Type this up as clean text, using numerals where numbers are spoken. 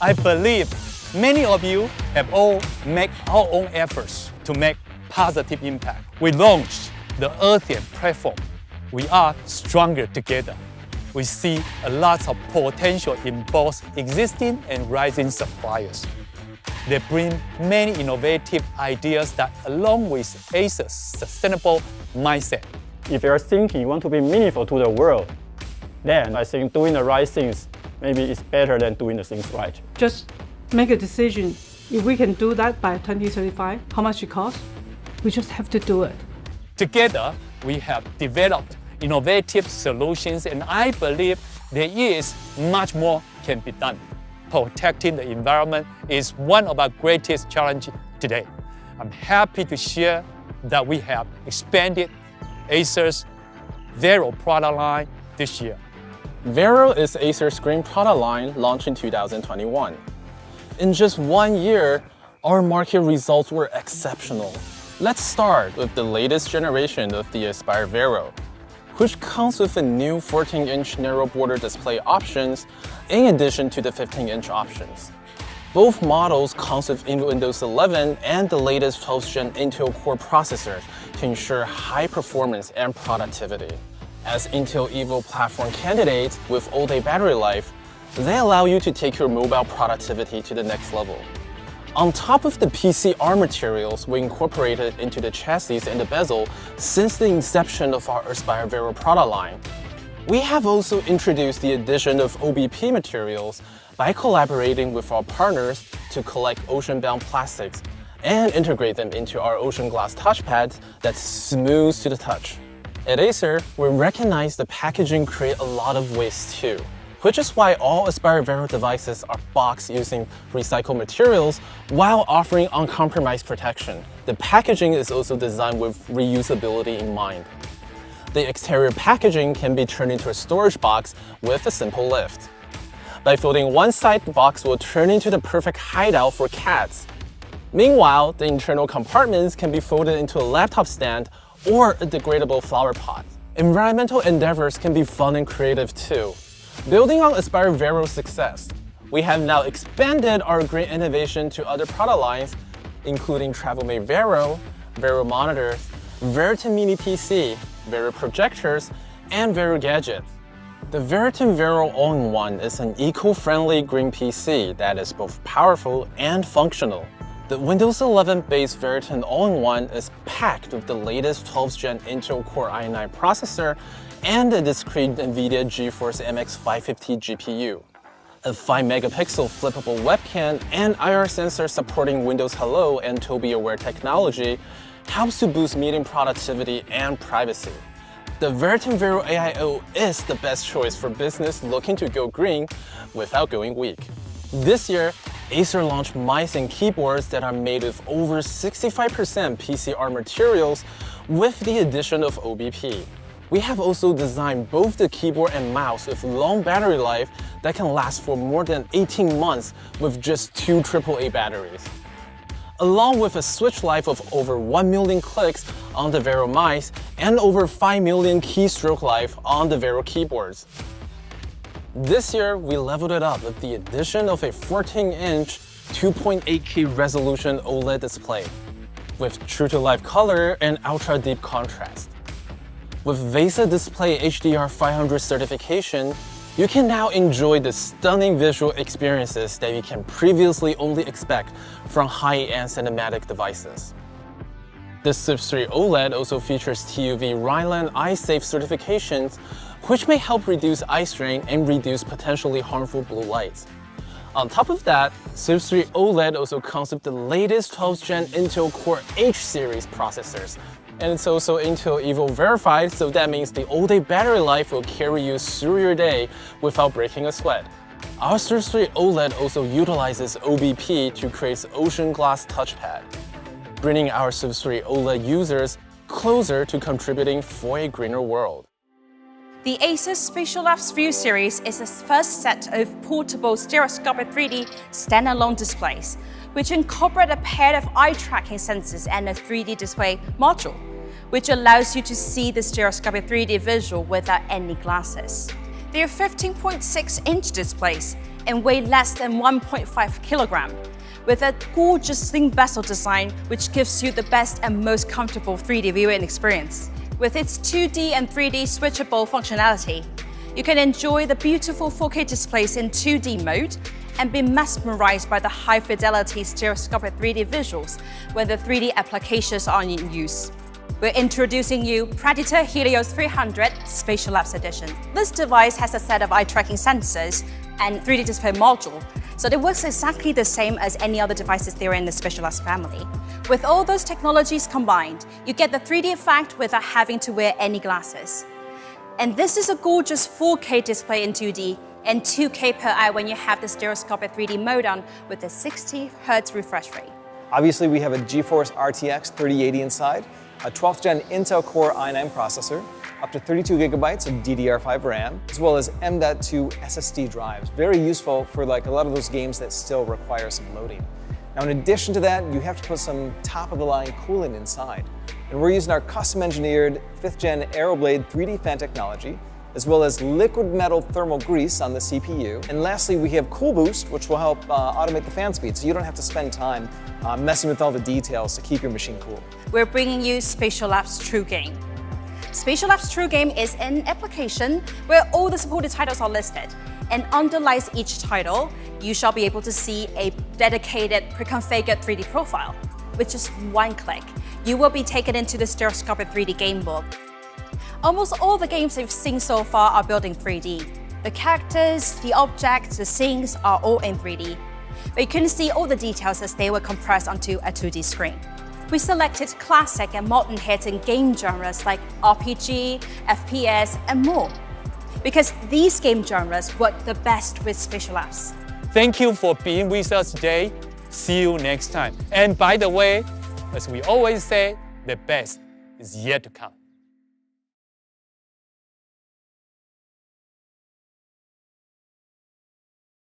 I believe many of you have all made our own efforts to make positive impact. We launched the OLED platform. We are stronger together. We see a lot of potential in both existing and rising suppliers. They bring many innovative ideas that, along with Acer's sustainable mindset. If you're thinking you want to be meaningful to the world, then I think doing the right things maybe it's better than doing the things right. Just make a decision. If we can do that by 2035, how much it costs? We just have to do it. Together, we have developed innovative solutions, and I believe there is much more can be done. Protecting the environment is one of our greatest challenges today. I'm happy to share that we have expanded Acer's Vero product line this year. Vero is Acer's green product line launched in 2021. In just 1 year, our market results were exceptional. Let's start with the latest generation of the Aspire Vero, which comes with a new 14-inch narrow border display options in addition to the 15-inch options. Both models come with Windows 11 and the latest 12th Gen Intel Core processor to ensure high performance and productivity. As Intel Evo platform candidates with all-day battery life, they allow you to take your mobile productivity to the next level. On top of the PCR materials we incorporated into the chassis and the bezel since the inception of our Aspire Vero product line, we have also introduced the addition of OBP materials by collaborating with our partners to collect ocean-bound plastics and integrate them into our ocean glass touchpads that's smooth to the touch. At Acer, we recognize the packaging creates a lot of waste too, which is why all Aspire Vero devices are boxed using recycled materials while offering uncompromised protection. The packaging is also designed with reusability in mind. The exterior packaging can be turned into a storage box with a simple lift. By folding one side, the box will turn into the perfect hideout for cats. Meanwhile, the internal compartments can be folded into a laptop stand or a degradable flower pot. Environmental endeavors can be fun and creative too. Building on Aspire Vero's success, we have now expanded our green innovation to other product lines, including TravelMate Vero, Vero monitors, Veriton Mini PC, Vero projectors, and Vero gadgets. The Veriton Vero All-in-One is an eco-friendly green PC that is both powerful and functional. The Windows 11-based Veriton All-in-One is packed with the latest 12th Gen Intel Core i9 processor and a discrete NVIDIA GeForce MX 550 GPU. A 5-megapixel flippable webcam and IR sensor supporting Windows Hello and Tobii Aware technology helps to boost meeting productivity and privacy. The Veriton Vero AIO is the best choice for business looking to go green without going weak. This year, Acer launched mice and keyboards that are made with over 65% PCR materials with the addition of OBP. We have also designed both the keyboard and mouse with long battery life that can last for more than 18 months with just 2 AAA batteries. Along with a switch life of over 1 million clicks on the Vero mice and over 5 million keystroke life on the Vero keyboards. This year, we leveled it up with the addition of a 14-inch 2.8K resolution OLED display with true-to-life color and ultra-deep contrast. With VESA Display HDR 500 certification, you can now enjoy the stunning visual experiences that you can previously only expect from high-end cinematic devices. The Swift 3 OLED also features TUV Rhineland Eye-Safe certifications, which may help reduce eye strain and reduce potentially harmful blue lights. On top of that, Swift 3 OLED also comes with the latest 12th Gen Intel Core H series processors. And it's also Intel Evo verified, so that means the all-day battery life will carry you through your day without breaking a sweat. Our Swift 3 OLED also utilizes OBP to create ocean glass touchpad, bringing our Swift 3 OLED users closer to contributing for a greener world. The Acer SpatialLabs View series is the first set of portable stereoscopic 3D standalone displays, which incorporate a pair of eye tracking sensors and a 3D display module, which allows you to see the stereoscopic 3D visual without any glasses. They are 15.6-inch displays and weigh less than 1.5 kilogram, with a gorgeous thin bezel design which gives you the best and most comfortable 3D viewing experience. With its 2D and 3D switchable functionality, you can enjoy the beautiful 4K displays in 2D mode and be mesmerized by the high-fidelity stereoscopic 3D visuals when the 3D applications are in use. We're introducing you Predator Helios 300 SpatialLabs Edition. This device has a set of eye-tracking sensors and 3D display module, so it works exactly the same as any other devices there in the SpatialLabs family. With all those technologies combined, you get the 3D effect without having to wear any glasses. And this is a gorgeous 4K display in 2D and 2K per eye when you have the stereoscopic 3D mode on with a 60 Hz refresh rate. Obviously, we have a GeForce RTX 3080 inside, a 12th gen Intel Core i9 processor, up to 32 gigabytes of DDR5 RAM, as well as M.2 SSD drives. Very useful for like a lot of those games that still require some loading. Now, in addition to that, you have to put some top-of-the-line coolant inside. And we're using our custom-engineered 5th gen Aeroblade 3D fan technology, as well as liquid metal thermal grease on the CPU. And lastly, we have Cool Boost, which will help automate the fan speed, so you don't have to spend time messing with all the details to keep your machine cool. We're bringing you SpatialLabs True Game. SpatialLabs True Game is an application where all the supported titles are listed, and underlies each title, you shall be able to see a dedicated pre-configured 3D profile. With just one click, you will be taken into the stereoscopic 3D game world. Almost all the games you've seen so far are built in 3D. The characters, the objects, the scenes are all in 3D. But you couldn't see all the details as they were compressed onto a 2D screen. We selected classic and modern hits in game genres like RPG, FPS, and more, because these game genres work the best with SpatialLabs. Thank you for being with us today. See you next time. And by the way, as we always say, the best is yet to come.